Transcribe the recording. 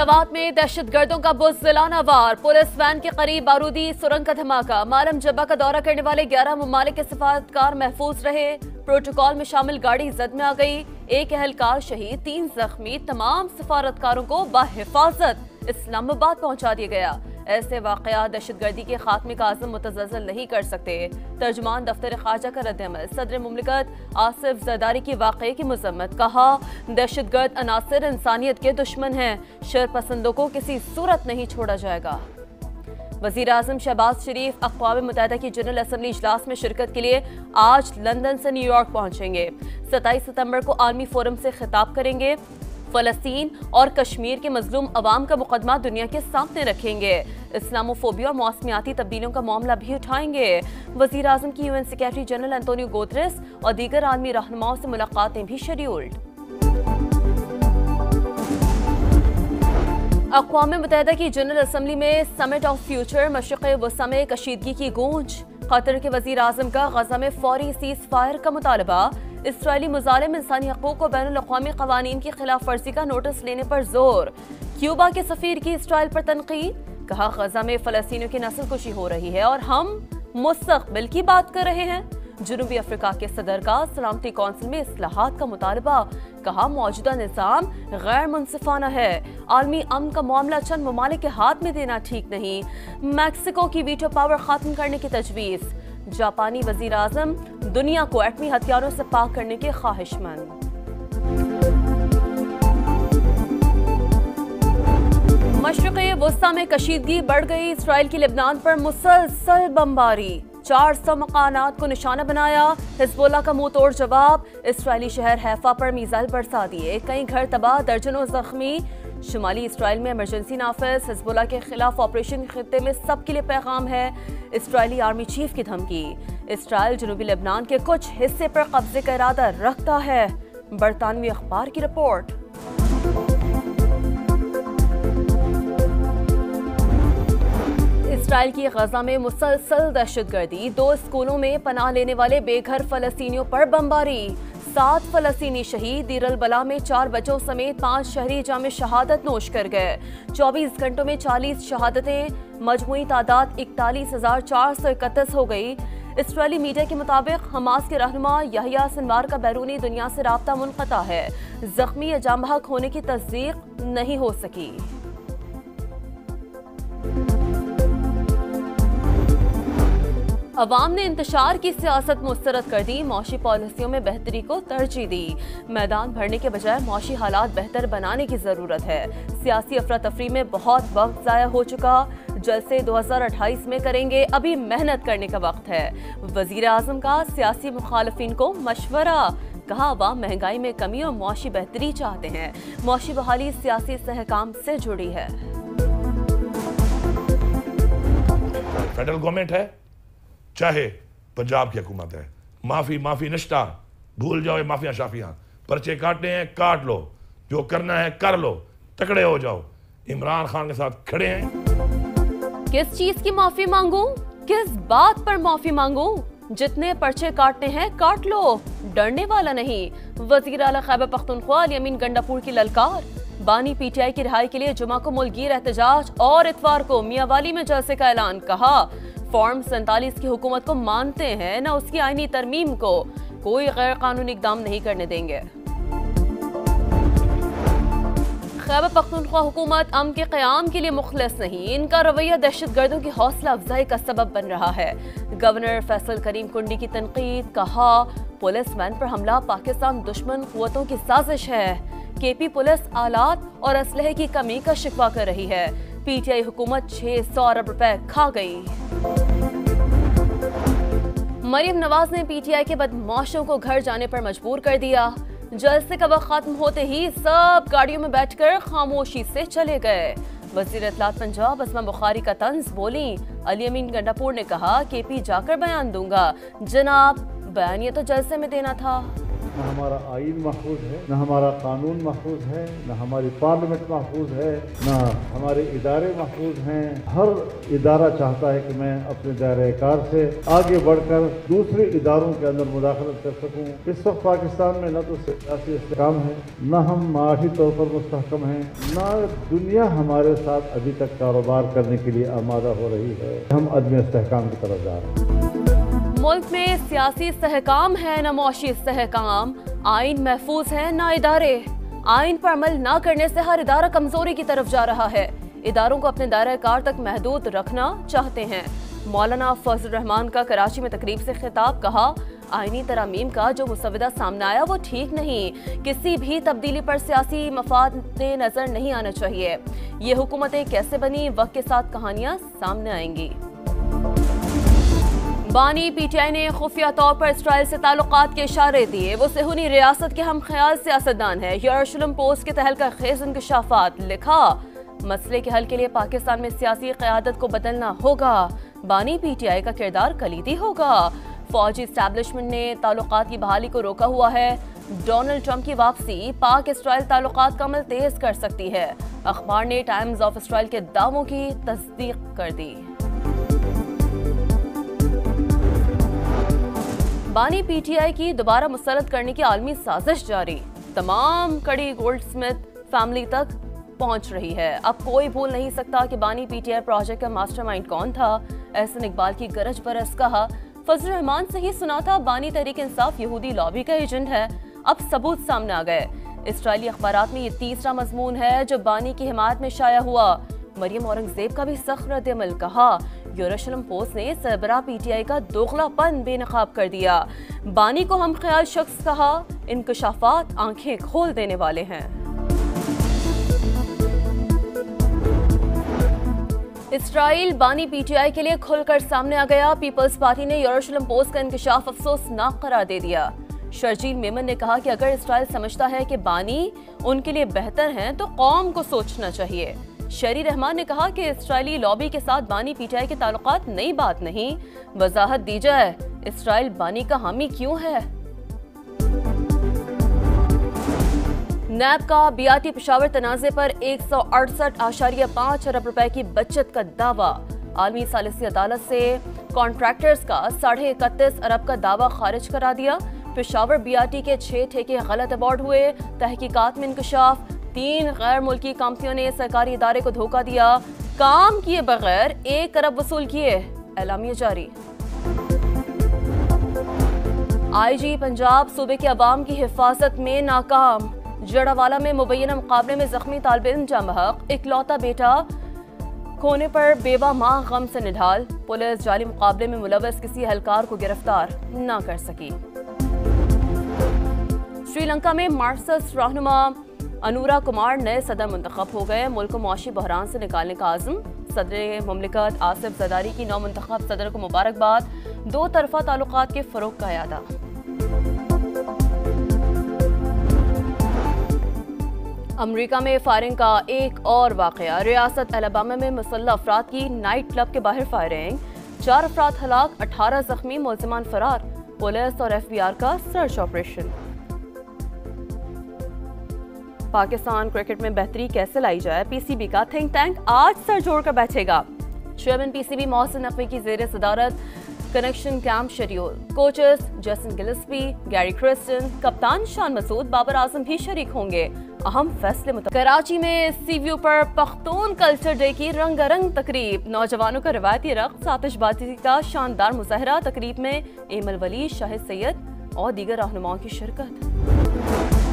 फैसलाबाद में दहशतगर्दों का बुज़दिलाना वार, police van के करीब बारूदी सुरंग का धमाका। मालम जब्बा का दौरा करने वाले 11 ममालिक के सफारतकार महफूज रहे। प्रोटोकॉल में शामिल गाड़ी जद में आ गई। एक अहलकार शहीद, 3 जख्मी। तमाम सफारतकारों को बाहिफाजत इस्लामाबाद पहुंचा दिया गया। ऐसे वाकयात दहशतगर्दी के खात्मे का आज़म मुतज़्ज़ल नहीं कर सकते। तर्जुमान दफ्तर ख़ारजा का रद्द-ए-अमल, सदर मुमलिकत आसिफ ज़रदारी की वाक़ये की मज़म्मत। कहा, दहशतगर्द अनासिर इंसानियत के दुश्मन हैं, शर पसंदों को किसी सूरत नहीं छोड़ा जाएगा। वज़ीर आज़म शहबाज शरीफ अक़वाम मुत्तहिदा की जनरल असम्बली इजलास में शिरकत के लिए आज लंदन से न्यूयॉर्क पहुँचेंगे। 27 सितम्बर को आलमी फोरम से खिताब करेंगे। फ़लस्तीन और कश्मीर के मजलूम अवाम का मुकदमा दुनिया के सामने रखेंगे। इस्लामोफोबिया और मौसमियाती तब्दीलियों का मामला भी उठाएंगे। वज़ीर आज़म की UN secretary general Antonio Guterres और दीगर आलमी रहनुमाओं से मुलाकातें भी शेड्यूल्ड। अक़वाम मुत्तहिदा की जनरल असम्बली में समिट ऑफ फ्यूचर, मशरिक़ वस्ता में कशीदगी की गूंज। कतर के वज़ीर आज़म का गज़ा में फौरी सीज़ फायर का मुतालबा। इसराइली मुज़ालिम इंसानी हकूक़ और बैनुल अक़वामी क़वानीन की खिलाफ वर्जी का नोटिस लेने पर जोर। क्यूबा के सफ़ीर की इसराइल पर तनक़ीद। कहा, गज़ा में फ़लस्तीनियों की नस्लकुशी हो रही है और हम मुस्तक़बिल की बात कर रहे हैं। जनूबी अफ्रीका के सदर का सलामती कौंसिल में इस्लाहात का मुतालबा। कहा, मौजूदा निज़ाम गैर मुनसिफाना है। आलमी अमन का मामला चंद ममालिक के हाथ में देना ठीक नहीं। मैक्सिको की वीटो पावर खत्म करने की तजवीज़। जापानी वज़ीर आज़म दुनिया को एटमी हथियारों से पाक करने के ख्वाहिशमंद। मशरिक़ वस्ता में कशीदगी बढ़ गई। इसराइल की लेबनान पर मुसलसल बमबारी। 400 मकानात को निशाना बनाया। हिज़्बुल्लाह का मुंह तोड़ जवाब। इसराइली शहर हैफा पर मिसाइल बरसा दिए। कई घर तबाह, दर्जनों जख्मी। शुमाली इसराइल में इमरजेंसी नाफिज। हिज़्बुल्लाह के खिलाफ ऑपरेशन खित्ते में सबके लिए पैगाम है। इसराइली आर्मी चीफ की धमकी। इसराइल जनूबी लेबनान के कुछ हिस्से पर कब्जे का इरादा रखता है। बरतानवी अखबार की रिपोर्ट। इसराइल की गजा में मुसलसल दहशतगर्दी। 2 स्कूलों में पनाह लेने वाले बेघर फलस्तीनियों पर बमबारी। 7 फलस्तीनी शहीद। दीर अल बला में 4 बच्चों समेत 5 शहरी जामे शहादत नोश कर गए। 24 घंटों में 40 शहादतें। मजमूई तादाद 41,431 हो गई। इसराइली मीडिया के मुताबिक हमास के रहनुमा यहया सिनवार का बैरूनी दुनिया से राब्ता मुनक़ता है। जख्मी या जाम बहक होने की तस्दीक नहीं हो सकी। अवाम ने इंतशार की सियासत मुस्तरद कर दी। मौशी पॉलिसियों में बेहतरी को तरजीह दी। मैदान भरने के बजाय मौशी हालात बेहतर बनाने की जरूरत है। सियासी अफरा तफरी में बहुत वक्त ज़ाया हो चुका। जलसे 2028 में करेंगे, अभी मेहनत करने का वक्त है। वज़ीर आज़म का सियासी मुखालफिन को मशवरा। कहा, अवाम महंगाई में कमी और मौशी बेहतरी चाहते हैं। मौशी बहाली सियासी इस्तेहकाम से जुड़ी है। फेडरल गवर्नमेंट है चाहे पंजाब की हुकूमत है, माफी नश्ता, भूल जाओ माफिया शाफियां। पर्चे काटने हैं काट लो, जो करना है कर लो, तकड़े हो जाओ। इमरान खान के साथ खड़े हैं। किस चीज की माफी मांगू, किस बात पर माफी मांगू? जितने पर्चे काटने हैं काट लो, डरने वाला नहीं। वजीर आला खैबर पख्तूनख्वा अल-यमीन गंडापुर की ललकार। बानी PTI की रिहाई के लिए जुमा को मुल्कीर एहतजाज और इतवार को मियांवाली में जलसे का ऐलान। कहा, फॉर्म 47 की हुकूमत को मानते हैं न उसकी आईनी तरमीम को। कोई गैर कानूनी इक़दाम नहीं करने देंगे। खैबर पख्तूनख्वा हुकूमत अमन के क़याम के लिए मुखलिस नहीं। इनका रवैया दहशतगर्दों की हौसला अफजाई का सबब बन रहा है। गवर्नर फैसल करीम कुंडी की तनकीद। कहा, पुलिस वैन पर हमला पाकिस्तान दुश्मन क़ुव्वतों की साजिश है। KP पुलिस आलात और असलहे की कमी का शिकवा कर रही है। PTI हुकूमत 600 अरब रुपए खा गई। मरियम नवाज ने PTI के बदमाशों को घर जाने पर मजबूर कर दिया। जलसे का वक्त खत्म होते ही सब गाड़ियों में बैठकर खामोशी से चले गए। वज़ीर इत्तलात पंजाब अस्मा बुखारी का तंज बोली। अल-यमीन गंडापुर ने कहा, KP जाकर बयान दूंगा। जनाब, बयान ये तो जलसे में देना था। न हमारा आइन महफूज है, न हमारा कानून महफूज है, न हमारी पार्लियामेंट महफूज है, न हमारे इदारे महफूज हैं। हर इदारा चाहता है कि मैं अपने दायरे कार से आगे बढ़कर दूसरे इदारों के अंदर मुदाखलत कर सकूं। इस वक्त पाकिस्तान में न तो सियासी इस्तेकाम है, न हम माशी तौर पर मुस्तहकम हैं, न दुनिया हमारे साथ अभी तक कारोबार करने के लिए आमादा हो रही है। हम अदम इस्तेहकाम की तरफ जा रहे हैं। मुल्क में सियासी इस्तेहकाम है न मौशी इस्तेहकाम, आइन महफूज है न इदारे। आइन पर अमल न करने से हर इदारा कमजोरी की तरफ जा रहा है। इदारों को अपने दायरा कार तक महदूद रखना चाहते हैं। मौलाना फजल रहमान का कराची में तकरीब से खिताब, कहा आईनी तरामीम का जो मुसवदा सामने आया वो ठीक नहीं। किसी भी तब्दीली पर सियासी मफाद नजर नहीं आना चाहिए। ये हुकूमतें कैसे बनी, वक्त के साथ कहानियां सामने आएंगी। बानी पीटीआई ने खुफिया तौर पर इसराइल से ताल्लुकात के इशारे दिए। वो सेहूनी रियासत के हम ख्याल सियासतदान है। यरूशलेम पोस्ट के तहलका खेज इंकशाफात, लिखा मसले के हल के लिए पाकिस्तान में सियासी क़यादत को बदलना होगा। बानी पीटीआई का किरदार कलीदी होगा। फौजी इस्टेब्लिशमेंट ने ताल्लुकात की बहाली को रोका हुआ है। डोनाल्ड ट्रंप की वापसी पाक इसराइल ताल्लुकात का अमल तेज कर सकती है। अखबार ने टाइम्स ऑफ इसराइल के दावों की तस्दीक कर दी। बानी पीटीआई की दोबारा मुस्तरद करने की आलमी साजिश जारी। तमाम कड़ी गोल्डस्मिथ फैमिली तक पहुंच रही है। अब कोई भूल नहीं सकता कि बानी पीटीआई प्रोजेक्ट का मास्टरमाइंड कौन था। एहसन इकबाल की गरज बरस, कहा फजल रहमान से ही सुना था बानी तहरीक इंसाफ यहूदी लॉबी का एजेंट है। अब सबूत सामने आ गए। इसराइली अखबारात में ये तीसरा मजमून है जो बानी की हिमायत में शाया हुआ। मरियम औरंगजेब का भी सख्त रद्द-ए-अमल, कहा यरूशलेम पोस्ट ने सरबराह पीटीआई का दोगलापन बेनकाब कर दिया। बानी को हम ख्याल शख्स कहा। इंकशाफात आंखें खोल देने वाले हैं। इसराइल बानी पीटीआई के लिए खुलकर सामने आ गया। पीपल्स पार्टी ने यरूशलेम पोस्ट का इंकशाफ अफसोसनाक करार दे दिया। शर्जील मेमन ने कहा कि अगर इसराइल समझता है कि बानी उनके लिए बेहतर हैं तो कौम को सोचना चाहिए। शरी रहमान ने कहा कि इसराइली लॉबी के साथ बानी पीटीआई के ताल्लुकात नई बात नहीं। वजाहत दी जाए इसराइल बानी का हामी क्यों है। नैब का बीआरटी पेशावर तनाज़े पर 168.5 अरब रुपए की बचत का दावा। आलमी सालिसी अदालत से कॉन्ट्रैक्टर्स का 31.5 अरब का दावा खारिज करा दिया। पेशावर बीआरटी के 6 ठेके गलत अबॉर्ड हुए। तहकीकात में इंकशाफ, 3 गैर मुल्की कंपनियों ने सरकारी इदारे को धोखा दिया। काम किए बगैर 1 अरब वसूल किए, एलामिया जारी। आईजी पंजाब सूबे के अवाम की हिफाजत में नाकाम। जड़ावाला में मुबैना मुकाबले में जख्मी तालिब इल्म जामहक इकलौता बेटा खोने पर बेवा मां गम से निढाल। पुलिस जाली मुकाबले में मुलव्वस किसी एहलकार को गिरफ्तार न कर सकी। श्रीलंका में मार्क्सिस्ट रहनुमा अनूरा कुमार नए सदर मुंतखब हो गए। मुल्क को मुआशी बहरान से निकालने का आज़म। सदर मुमलिकत आसिफ जरदारी की नौ मुंतखब सदर को मुबारकबाद। 2 तरफा ताल्लुकात के फरोग का यादा। अमरीका में फायरिंग का एक और वाकया। रियासत अलबामा में मुसल्लह अफराद की नाइट क्लब के बाहर फायरिंग। 4 अफराद हलाक, 18 जख्मी, मुलजिमान फरार। पुलिस और FBI का सर्च ऑपरेशन। पाकिस्तान क्रिकेट में बेहतरी कैसे लाई जाए, PCB का थिंक टैंक आज सर जोड़कर बैठेगा। चेयरमैन PCB मोहसिन नकवी की जेर सदारत कनेक्शन कैंप शेड्यूल। कोचेस जैसन गिलिस्पी, गैरी क्रिस्टन, कप्तान शान मसूद, बाबर आजम भी शरीक होंगे। अहम फैसले कराची में सीव्यू पर पख्तून कल्चर डे की रंगारंग तकरीब। नौजवानों का रवायती रक़्स, आतिशबाजी का शानदार मुजाहरा। तकरीब में एमल वली, शाहिद सैयद और दीगर रहनुमाओं की शिरकत।